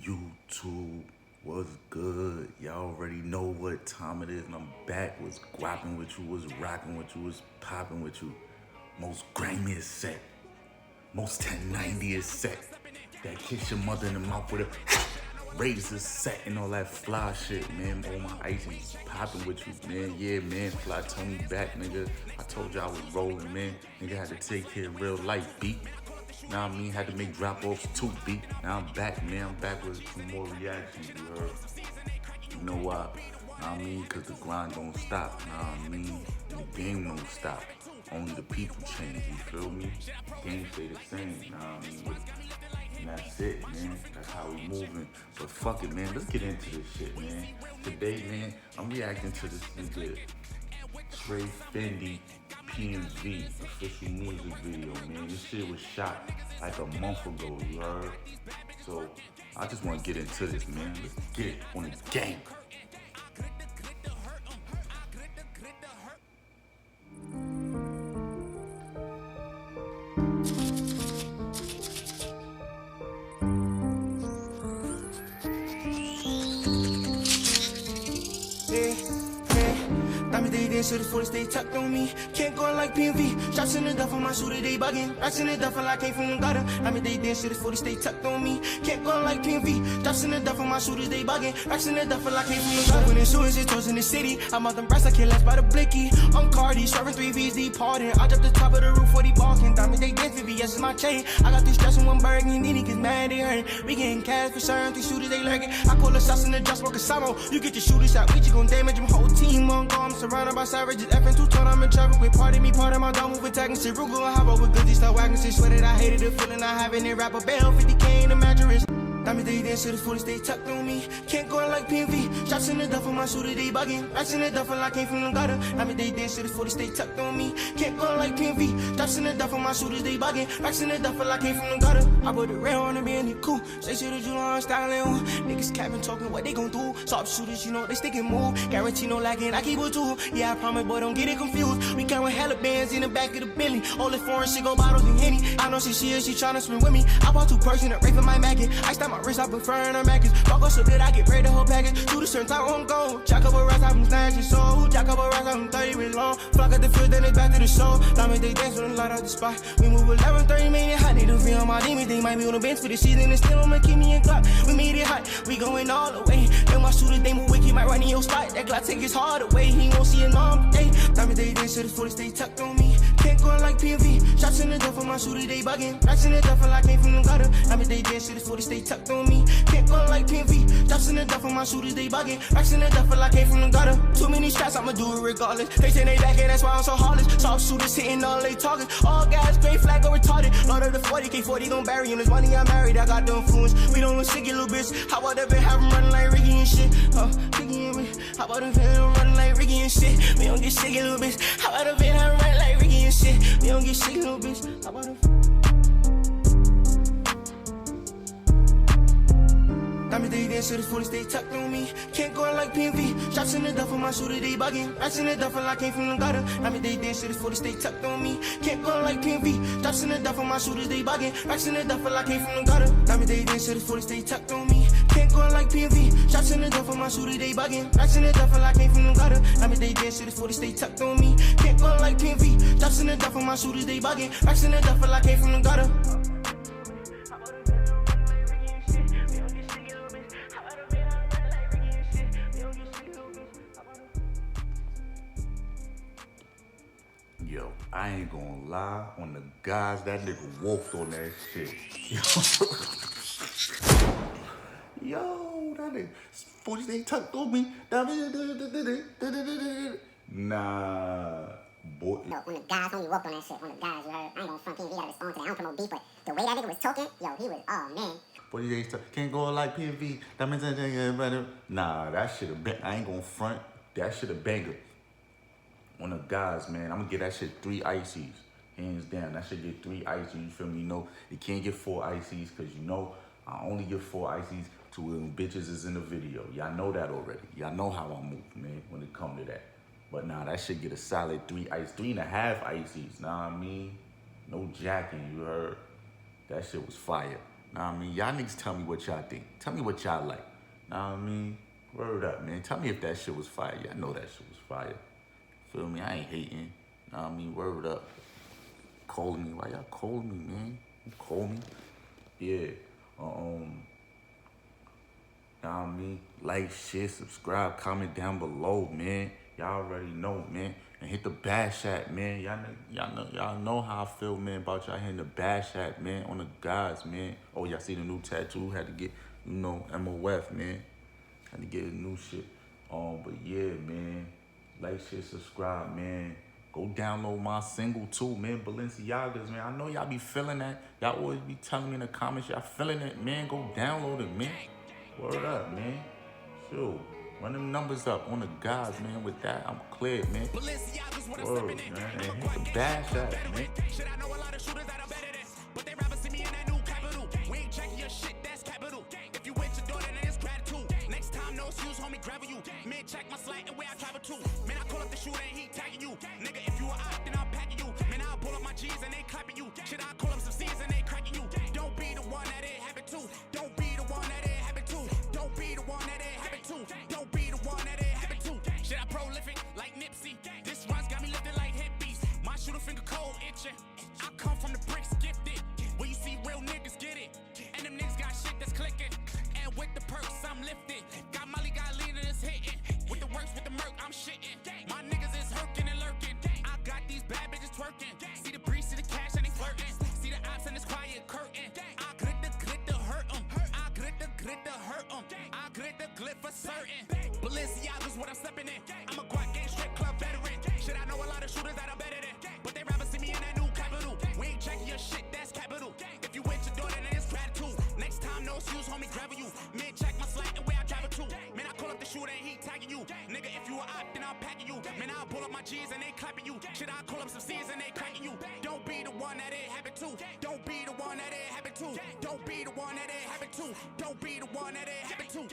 YouTube, what's good? Y'all already know what time it is, and I'm back. Was guapping with you, was rocking with you, was popping with you. Most grimiest set, most 1090th set. That kiss your mother in the mouth with a razor set and all that fly shit, man. All my ices popping with you, man. Yeah, man. Fly Tony back, nigga. I told you I was rolling, man. Nigga had to take care of real life, beat. Now I mean, had to make drop offs too, beat. Now I'm back, man. I'm back with some more reactions, you heard? You know why? I mean, cause the grind don't stop. I mean, the game don't stop. Only the people change, you feel me? Game stay the same, I mean? And that's it, man. That's how we moving. But fuck it, man. Let's get into this shit, man. Today, man, I'm reacting to this nigga Trey Fendi PNV official music video, man. This shit was shot like a month ago, you heard? So I just want to get into this, man. Let's get it on the game. Diamonds, they dance to the fullest, they tucked on me. Can't go like PNV. Shots in the duffel, my shooter, they bugging. Racks in the duffel, I came from the gutter. Diamonds, they dance to the fullest, they tucked on me. Can't go like PNV. Shots in the duffel, my shooters, they bugging. Racks in the duffel, I came from the gutter. When the shooters, it's towards in the city. I'm out them brass, I can't last by the blicky. I'm Cardi, serving 3 V's, deep pardon. I drop the top of the roof for the balking. Diamonds, they dance 50, yes, it's my chain. I got 3 straps and 1 bird, and then he gets mad, they hurting. We getting cash for certain 3 shooters, they lurking. I call the shots in the dress, working Samo. You get your shooter shot, we just gon' damage them. Whole team on go, I'm surrounded by savages. FN 2-ton, I'm in traffic with part of me, part of my dome, move attacking shit. Rugal and hop with goods, start whacking shit. Swear that I hated the feeling I have in it. Rapper bail, 50K in the mattress. Diamonds, they dance to the fullest, they tucked on me. Can't go like PNV. Shots in the duffel, my shooter, they bugging. Racks in the duffel, I came from the gutter. Diamonds, they dance to the fullest, they tucked on me. Can't go like PNV. Shots in the duffel, my shooters, they bugging. Racks in the duffel, I came from the gutter. I put the rail on the man, they cool. Say shit that you don't styling. Niggas capping, talking what they gon' do. Sharp shooters, you know, they stick and move. Guarantee no lagging, I keep it too. Yeah, I promise, boy, don't get it confused. We carry hella bands in the back of the Bentley. All the foreign shit go bottles and Henny. I know she tryna spin with me. I bought 2 perks in a rape for my Mackin. I stop my wrist, I prefer her Maccas. Fuck up so good, I get ready the whole package. Do the certain time on go. Jack up a racks, I'm snatching so. Jack up a racks, I'm 30 with long. Flock at the field, then it's back to the show. Diamonds, they dance when they light out the spot. We move 11:30, made it hot. Need to feel my demons, they might be on the bench for the season. And still I'ma keep me in Glock. We made it hot, we going all the way. Then my shooters, they move wicked, might run in your spot. That Glock take his heart away, he won't see it normal day. Diamonds, they dance to the fullest, they tucked on me. Can't go like PNV. Shots in the duffel, my shooter, they bugging. Racks in the duffel, I came from the gutter. Diamonds, they dance to the fullest, they tucked on me. Can't go like PNV. Shots in the duffel, my shooters, they bugging. Racks in the duffel, I came from the gutter. Too many straps, I'ma do it regardless. They say they back, and that's why I'm so heartless. Soft shooters hitting all they talking. All guys, great flag, go retarded. Lord of the 40K, 40 gon' bury him. This money I married, I got the influence. We don't look sick, you little bitch. How about that bitch have him running like Ricky and shit? Ricky and me. How about them film running like Ricky and shit? We don't get sick, you little bitch. How about the bitch have him running like Ricky and shit? We don't get sick, little bitch. How about them? Diamonds, they dance to the fullest, they tucked on me. Can't go like PNV. Shots in the duffel, my shooter, they bugging. Racks in the duffel, I came from the gutter. Diamonds, they dance to the fullest, they tucked on me. Can't go like PNV. Shots in the duffel, my shooters, they bugging. Racks in the duffel, I came from the gutter. Diamonds, they dance to the fullest, they tucked on me. Can't go like PNV. Shots in the duffel, my shooter, they bugging. Racks in the duffel, I came from the gutter. Diamonds, they dance to the fullest, they tucked on me. Can't go like PNV. Shots in the duffel, my shooters, they bugging. Racks in the duffel, I came from the gutter. Yo, I ain't gonna lie, on the guys, that nigga wolfed on that shit. Yo, that nigga, 40 they tucked on me. Nah, boy. Yo, when the guys only walked on that shit, when the guys, you heard, I ain't gonna front PNV, gotta respond to that. I don't promote beef, but the way that nigga was talking, yo, he was, oh man. 40 days can't go like PNV. Nah, that shit a bang. I ain't gonna front. That shit a banger. On the guys, man, I'm gonna get that shit 3 ices. Hands down, that shit get 3 ices, you feel me? You know, it can't get 4 ices, cause you know, I only get 4 ices to when bitches is in the video. Y'all know that already. Y'all know how I move, man, when it come to that. But nah, that shit get a solid 3 ices, 3.5 ices, know what I mean? No jacking, you heard? That shit was fire. Nah, I mean, y'all niggas tell me what y'all think. Tell me what y'all like. Nah, I mean, word up, man. Tell me if that shit was fire. Y'all know that shit was fire. Feel me? I ain't hating. Nah, I mean, word up. Calling me. Why y'all calling me, man? You call me? Yeah. Nah, I mean, like, share, subscribe, comment down below, man. Y'all already know, man. And hit the bash app, man. Y'all know how I feel, man, about y'all hitting the bash app, man, on the guys, man. Oh, y'all see the new tattoo? Had to get, MOF, man. Had to get a new shit. But yeah, man. Like, share, subscribe, man. Go download my single too, man. Balenciagas, man. I know y'all be feeling that. Y'all always be telling me in the comments, y'all feeling it, man. Go download it, man. Word up, man. Sure. Run them numbers up on the guys, man. With that, I'm clear, man. Word, man. And hit the bash app, man. Shit, I know a lot of shooters that are better than, but they rather see me in that new capital. We ain't checking your shit, that's capital. If you with your daughter, then it's gratitude. Next time, no excuse, homie, gravel you. Man, check my slang and where I travel to. Man, I call up the shooter and he tagging you. Nigga, if you a op, then I'm packing you. Man, I'll pull up my G's and they clapping you. Shit, I call up some C's and they cracking you. Don't be the one that it happened to. Don't be the one that it happened to. Don't be the one that it happened to. Don't be the one that it happened to. Shit, I prolific like Nipsey. This runs got me lifting like hippies. My shooter finger cold itching. I come from the bricks gifted. Where you see real niggas get it. And them niggas got shit that's clicking. And with the perks, I'm lifted. Got Molly, got leader that's hitting. With the works, with the murk, I'm shitting. My niggas is hurking and lurking. I got these bad bitches twerking. See the breeze, see the cash, and they flirting. See the ops and this quiet curtain. I grit the hurt 'em. I grit the hurt 'em. I grit the glit for certain. Balenciaga's what I'm stepping in. I'm a Guac gang strip club veteran. Shit, I know a lot of shooters that are better than, but they rather see me in that new capital. We ain't checking your shit, that's capital. If you with your daughter, then it's gratitude. Next time, no excuse, homie, gravel you. Man, check my slang and where I travel to. Man, I call up the shooter and he tagging you. Nigga, if you a op, then I'm packing you. Man, I'll pull up my G's and they clapping you. Shit, I call up some C's and they cracking you. Don't be the one that it happened to. Don't be the one that it happened to. Don't be the one that it happened to. Don't be the one that it happened to.